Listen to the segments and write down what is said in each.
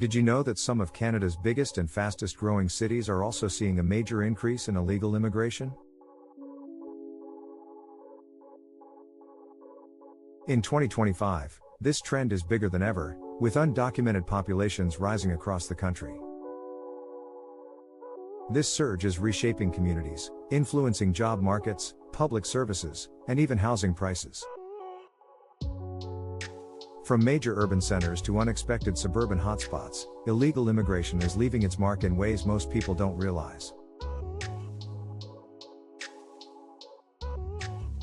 Did you know that some of Canada's biggest and fastest growing cities are also seeing a major increase in illegal immigration? In 2025, this trend is bigger than ever, with undocumented populations rising across the country. This surge is reshaping communities, influencing job markets, public services, and even housing prices. From major urban centers to unexpected suburban hotspots, illegal immigration is leaving its mark in ways most people don't realize.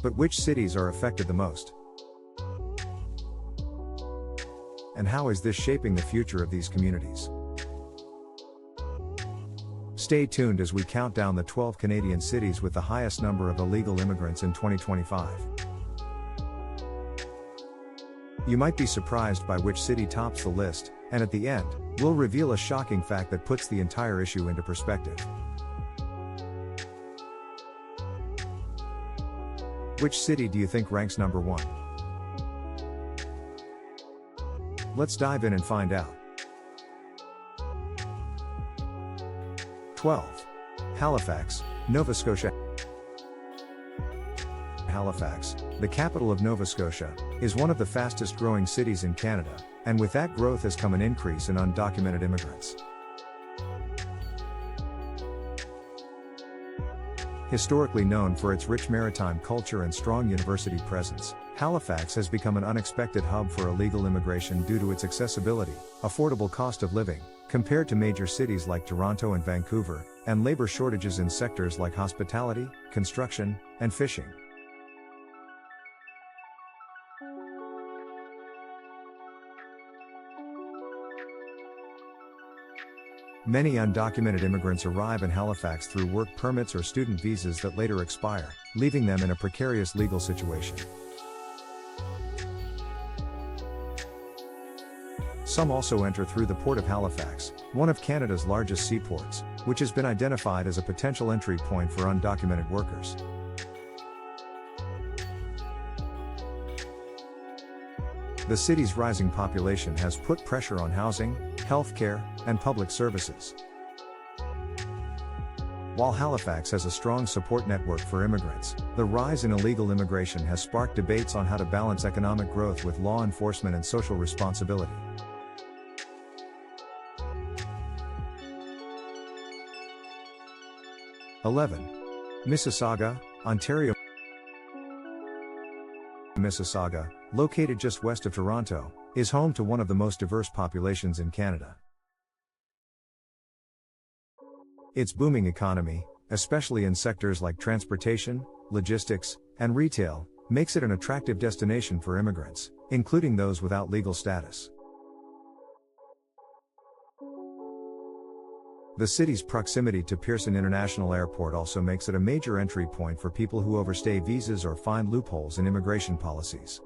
But which cities are affected the most? And how is this shaping the future of these communities? Stay tuned as we count down the 12 Canadian cities with the highest number of illegal immigrants in 2025. You might be surprised by which city tops the list, and at the end, we'll reveal a shocking fact that puts the entire issue into perspective. Which city do you think ranks number 1? Let's dive in and find out. 12. Halifax, Nova Scotia. Halifax, the capital of Nova Scotia, is one of the fastest growing cities in Canada, and with that growth has come an increase in undocumented immigrants. Historically known for its rich maritime culture and strong university presence, Halifax has become an unexpected hub for illegal immigration due to its accessibility, affordable cost of living, compared to major cities like Toronto and Vancouver, and labor shortages in sectors like hospitality, construction, and fishing. Many undocumented immigrants arrive in Halifax through work permits or student visas that later expire, leaving them in a precarious legal situation. Some also enter through the Port of Halifax, one of Canada's largest seaports, which has been identified as a potential entry point for undocumented workers. The city's rising population has put pressure on housing, healthcare, and public services. While Halifax has a strong support network for immigrants, the rise in illegal immigration has sparked debates on how to balance economic growth with law enforcement and social responsibility. (11) Mississauga, Ontario. Mississauga, located just west of Toronto, is home to one of the most diverse populations in Canada. Its booming economy, especially in sectors like transportation, logistics, and retail, makes it an attractive destination for immigrants, including those without legal status. The city's proximity to Pearson International Airport also makes it a major entry point for people who overstay visas or find loopholes in immigration policies.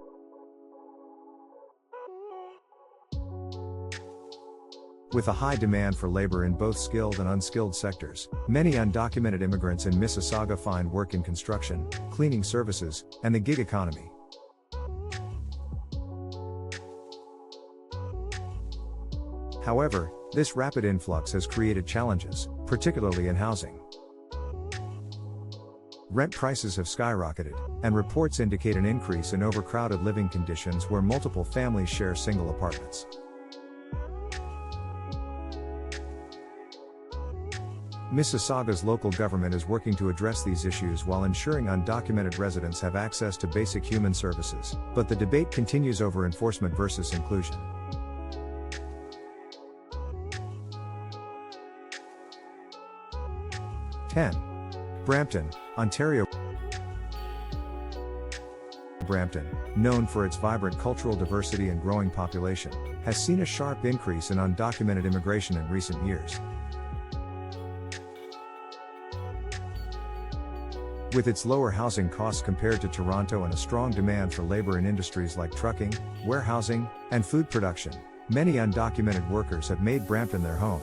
With a high demand for labor in both skilled and unskilled sectors, many undocumented immigrants in Mississauga find work in construction, cleaning services, and the gig economy. However, this rapid influx has created challenges, particularly in housing. Rent prices have skyrocketed, and reports indicate an increase in overcrowded living conditions where multiple families share single apartments. Mississauga's local government is working to address these issues while ensuring undocumented residents have access to basic human services, but the debate continues over enforcement versus inclusion. (10) Brampton, Ontario. Brampton, known for its vibrant cultural diversity and growing population, has seen a sharp increase in undocumented immigration in recent years. With its lower housing costs compared to Toronto and a strong demand for labor in industries like trucking, warehousing, and food production, many undocumented workers have made Brampton their home.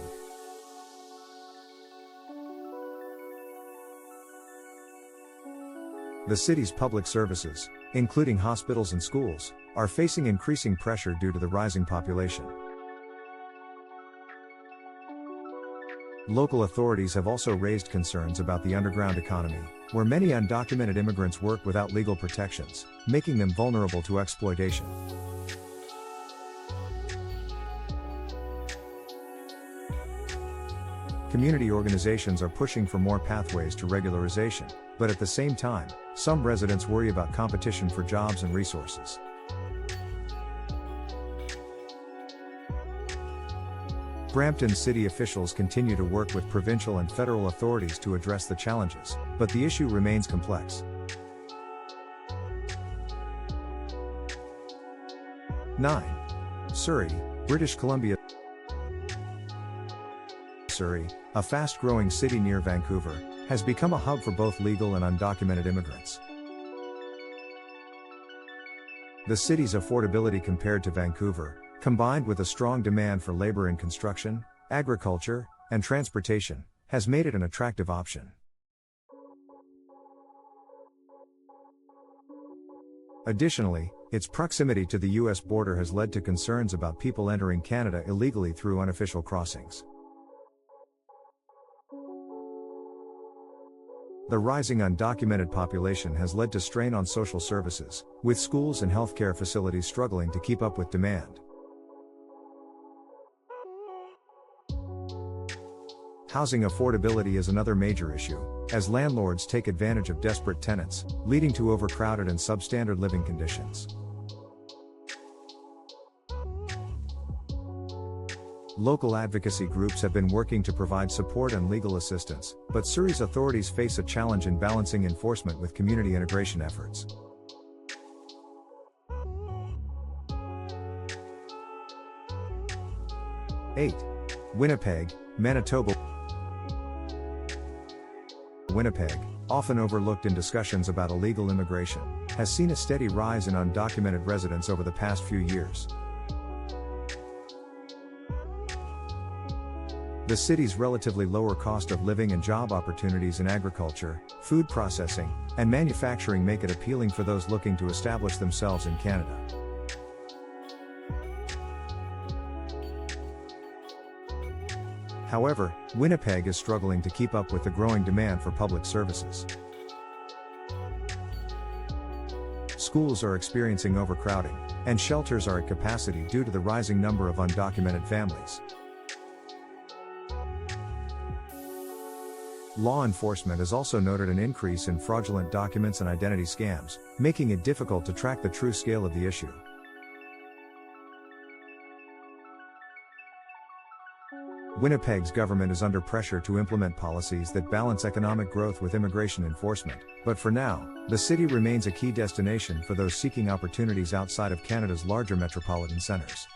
The city's public services, including hospitals and schools, are facing increasing pressure due to the rising population. Local authorities have also raised concerns about the underground economy, where many undocumented immigrants work without legal protections, making them vulnerable to exploitation. Community organizations are pushing for more pathways to regularization, but at the same time, some residents worry about competition for jobs and resources. Brampton city officials continue to work with provincial and federal authorities to address the challenges, but the issue remains complex. 9. Surrey, British Columbia. Surrey, a fast-growing city near Vancouver, has become a hub for both legal and undocumented immigrants. The city's affordability compared to Vancouver, combined with a strong demand for labor in construction, agriculture, and transportation, has made it an attractive option. Additionally, its proximity to the U.S. border has led to concerns about people entering Canada illegally through unofficial crossings. The rising undocumented population has led to strain on social services, with schools and healthcare facilities struggling to keep up with demand. Housing affordability is another major issue, as landlords take advantage of desperate tenants, leading to overcrowded and substandard living conditions. Local advocacy groups have been working to provide support and legal assistance, but Surrey's authorities face a challenge in balancing enforcement with community integration efforts. '8. Winnipeg, Manitoba. Winnipeg, often overlooked in discussions about illegal immigration, has seen a steady rise in undocumented residents over the past few years. The city's relatively lower cost of living and job opportunities in agriculture, food processing, and manufacturing make it appealing for those looking to establish themselves in Canada. However, Winnipeg is struggling to keep up with the growing demand for public services. Schools are experiencing overcrowding, and shelters are at capacity due to the rising number of undocumented families. Law enforcement has also noted an increase in fraudulent documents and identity scams, making it difficult to track the true scale of the issue. Winnipeg's government is under pressure to implement policies that balance economic growth with immigration enforcement, but for now, the city remains a key destination for those seeking opportunities outside of Canada's larger metropolitan centres.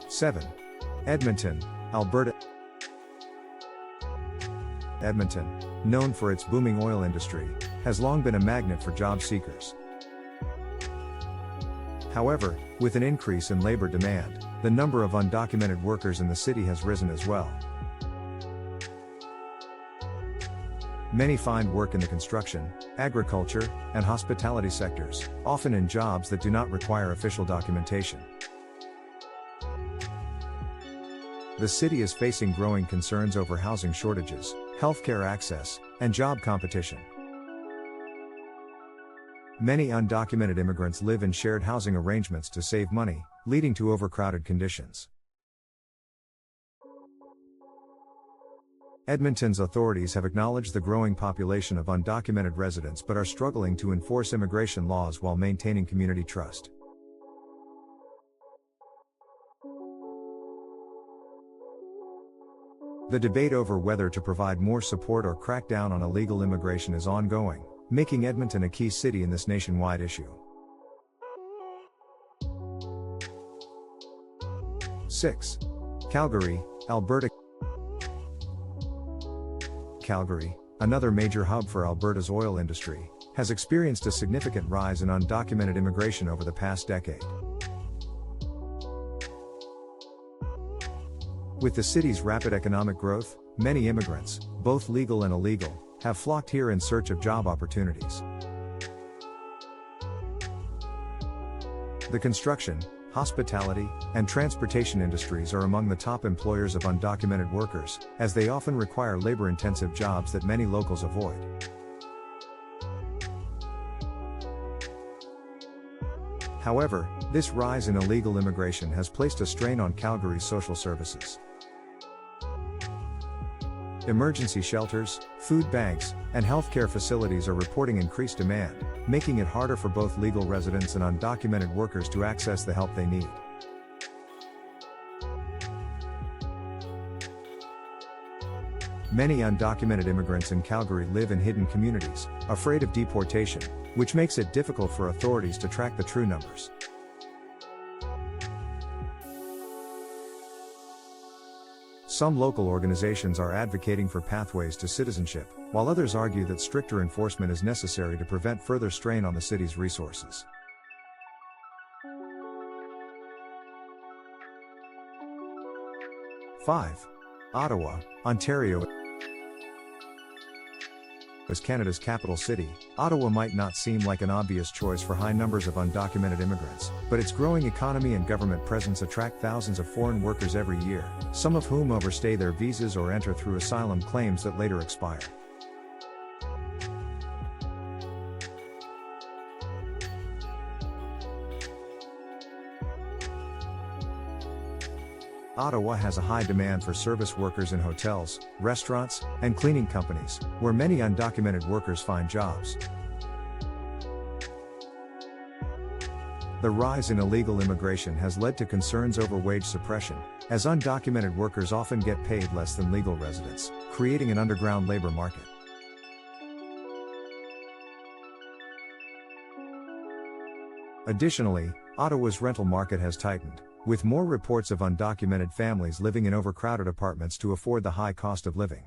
'7. Edmonton, Alberta. Edmonton, known for its booming oil industry, has long been a magnet for job seekers. However, with an increase in labor demand, the number of undocumented workers in the city has risen as well. Many find work in the construction, agriculture, and hospitality sectors, often in jobs that do not require official documentation. The city is facing growing concerns over housing shortages, healthcare access, and job competition. Many undocumented immigrants live in shared housing arrangements to save money, leading to overcrowded conditions. Edmonton's authorities have acknowledged the growing population of undocumented residents but are struggling to enforce immigration laws while maintaining community trust. The debate over whether to provide more support or crack down on illegal immigration is ongoing, making Edmonton a key city in this nationwide issue. 6. Calgary, Alberta. Calgary, another major hub for Alberta's oil industry, has experienced a significant rise in undocumented immigration over the past decade. With the city's rapid economic growth, many immigrants, both legal and illegal, have flocked here in search of job opportunities. The construction, hospitality, and transportation industries are among the top employers of undocumented workers, as they often require labor-intensive jobs that many locals avoid. However, this rise in illegal immigration has placed a strain on Calgary's social services. Emergency shelters, food banks, and healthcare facilities are reporting increased demand, making it harder for both legal residents and undocumented workers to access the help they need. Many undocumented immigrants in Calgary live in hidden communities, afraid of deportation, which makes it difficult for authorities to track the true numbers. Some local organizations are advocating for pathways to citizenship, while others argue that stricter enforcement is necessary to prevent further strain on the city's resources. Five. Ottawa, Ontario. As Canada's capital city, Ottawa might not seem like an obvious choice for high numbers of undocumented immigrants, but its growing economy and government presence attract thousands of foreign workers every year, some of whom overstay their visas or enter through asylum claims that later expire. Ottawa has a high demand for service workers in hotels, restaurants, and cleaning companies, where many undocumented workers find jobs. The rise in illegal immigration has led to concerns over wage suppression, as undocumented workers often get paid less than legal residents, creating an underground labor market. Additionally, Ottawa's rental market has tightened, with more reports of undocumented families living in overcrowded apartments to afford the high cost of living.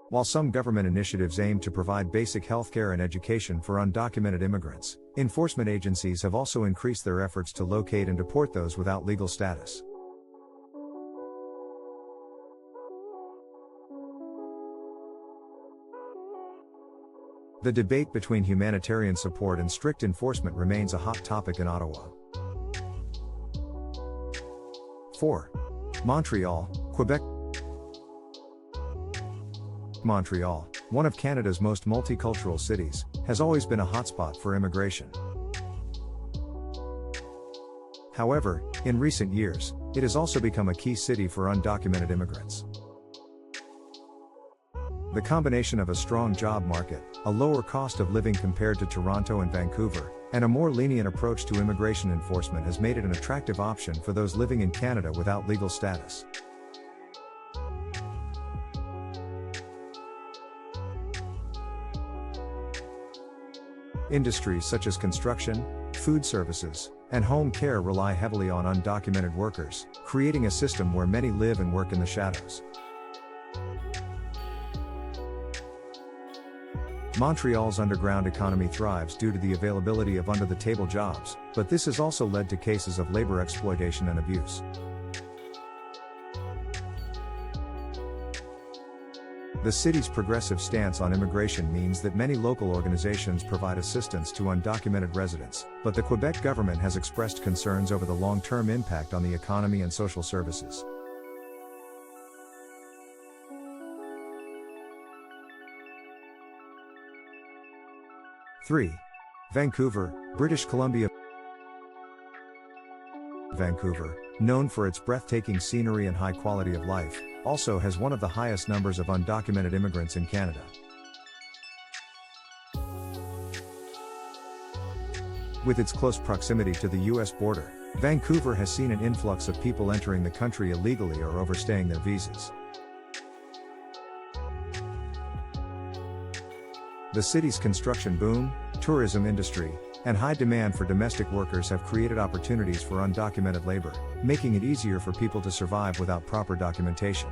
While some government initiatives aim to provide basic healthcare and education for undocumented immigrants, enforcement agencies have also increased their efforts to locate and deport those without legal status. The debate between humanitarian support and strict enforcement remains a hot topic in Ottawa. 4. Montreal, Quebec. Montreal, one of Canada's most multicultural cities, has always been a hotspot for immigration. However, in recent years, it has also become a key city for undocumented immigrants. The combination of a strong job market, a lower cost of living compared to Toronto and Vancouver, and a more lenient approach to immigration enforcement has made it an attractive option for those living in Canada without legal status. Industries such as construction, food services, and home care rely heavily on undocumented workers, creating a system where many live and work in the shadows. Montreal's underground economy thrives due to the availability of under-the-table jobs, but this has also led to cases of labor exploitation and abuse. The city's progressive stance on immigration means that many local organizations provide assistance to undocumented residents, but the Quebec government has expressed concerns over the long-term impact on the economy and social services. Three. Vancouver, British Columbia. Vancouver, known for its breathtaking scenery and high quality of life, also has one of the highest numbers of undocumented immigrants in Canada. With its close proximity to the U.S. border, Vancouver has seen an influx of people entering the country illegally or overstaying their visas. The city's construction boom, tourism industry, and high demand for domestic workers have created opportunities for undocumented labor, making it easier for people to survive without proper documentation.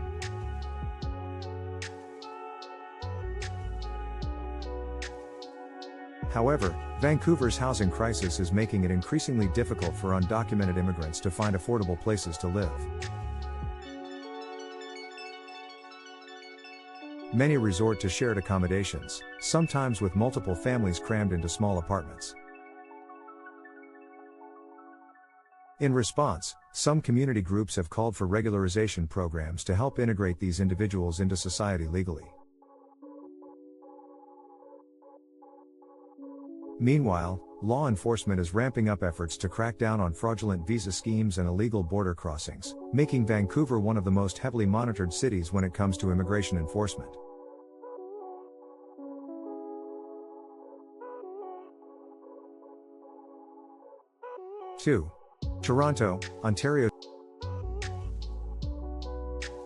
However, Vancouver's housing crisis is making it increasingly difficult for undocumented immigrants to find affordable places to live. Many resort to shared accommodations, sometimes with multiple families crammed into small apartments. In response, some community groups have called for regularization programs to help integrate these individuals into society legally. Meanwhile, law enforcement is ramping up efforts to crack down on fraudulent visa schemes and illegal border crossings, making Vancouver one of the most heavily monitored cities when it comes to immigration enforcement. Toronto, Ontario.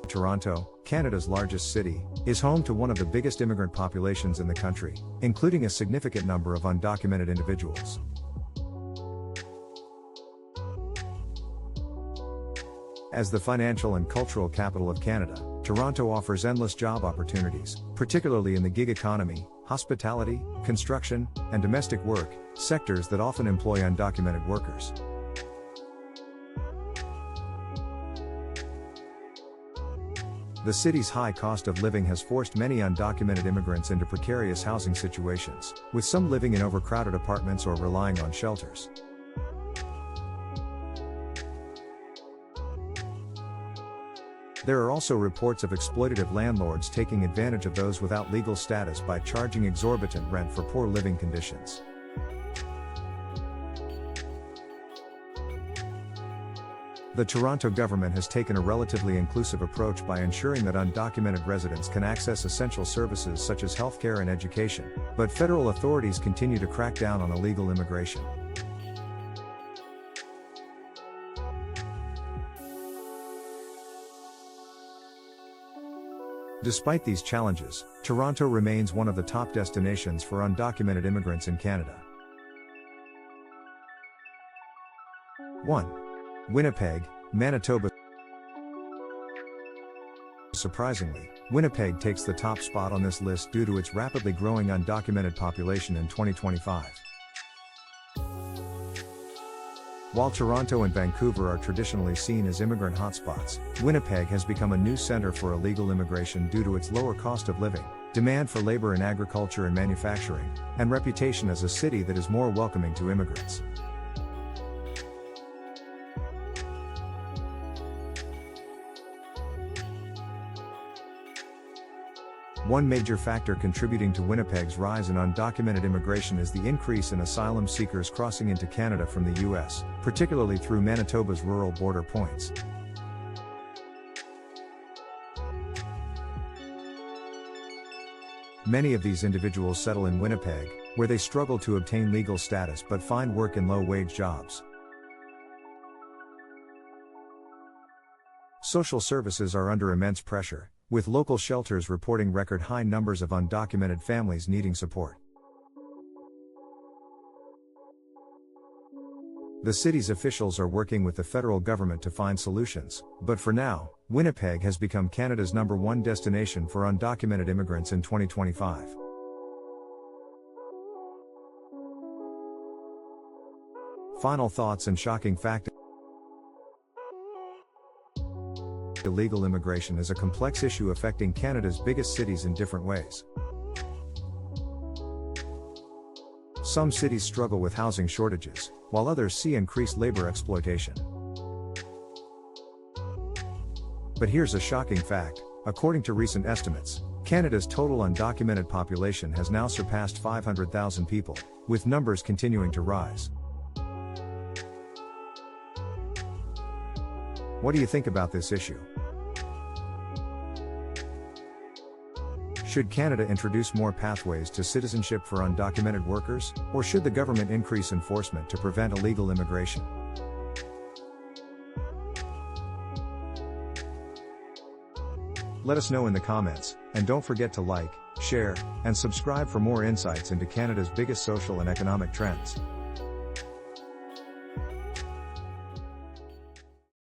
Toronto, Canada's largest city, is home to one of the biggest immigrant populations in the country, including a significant number of undocumented individuals. As the financial and cultural capital of Canada, Toronto offers endless job opportunities, particularly in the gig economy, hospitality, construction, and domestic work, sectors that often employ undocumented workers. The city's high cost of living has forced many undocumented immigrants into precarious housing situations, with some living in overcrowded apartments or relying on shelters. There are also reports of exploitative landlords taking advantage of those without legal status by charging exorbitant rent for poor living conditions. The Toronto government has taken a relatively inclusive approach by ensuring that undocumented residents can access essential services such as healthcare and education, but federal authorities continue to crack down on illegal immigration. Despite these challenges, Toronto remains one of the top destinations for undocumented immigrants in Canada. 1. Winnipeg, Manitoba. Surprisingly, Winnipeg takes the top spot on this list due to its rapidly growing undocumented population in 2025. While Toronto and Vancouver are traditionally seen as immigrant hotspots, Winnipeg has become a new center for illegal immigration due to its lower cost of living, demand for labor in agriculture and manufacturing, and reputation as a city that is more welcoming to immigrants. One major factor contributing to Winnipeg's rise in undocumented immigration is the increase in asylum seekers crossing into Canada from the U.S., particularly through Manitoba's rural border points. Many of these individuals settle in Winnipeg, where they struggle to obtain legal status but find work in low-wage jobs. Social services are under immense pressure, with local shelters reporting record-high numbers of undocumented families needing support. The city's officials are working with the federal government to find solutions, but for now, Winnipeg has become Canada's #1 destination for undocumented immigrants in 2025. Final thoughts and shocking fact: illegal immigration is a complex issue affecting Canada's biggest cities in different ways. Some cities struggle with housing shortages, while others see increased labor exploitation. But here's a shocking fact: according to recent estimates, Canada's total undocumented population has now surpassed 500,000 people, with numbers continuing to rise. What do you think about this issue? Should Canada introduce more pathways to citizenship for undocumented workers, or should the government increase enforcement to prevent illegal immigration? Let us know in the comments, and don't forget to like, share, and subscribe for more insights into Canada's biggest social and economic trends.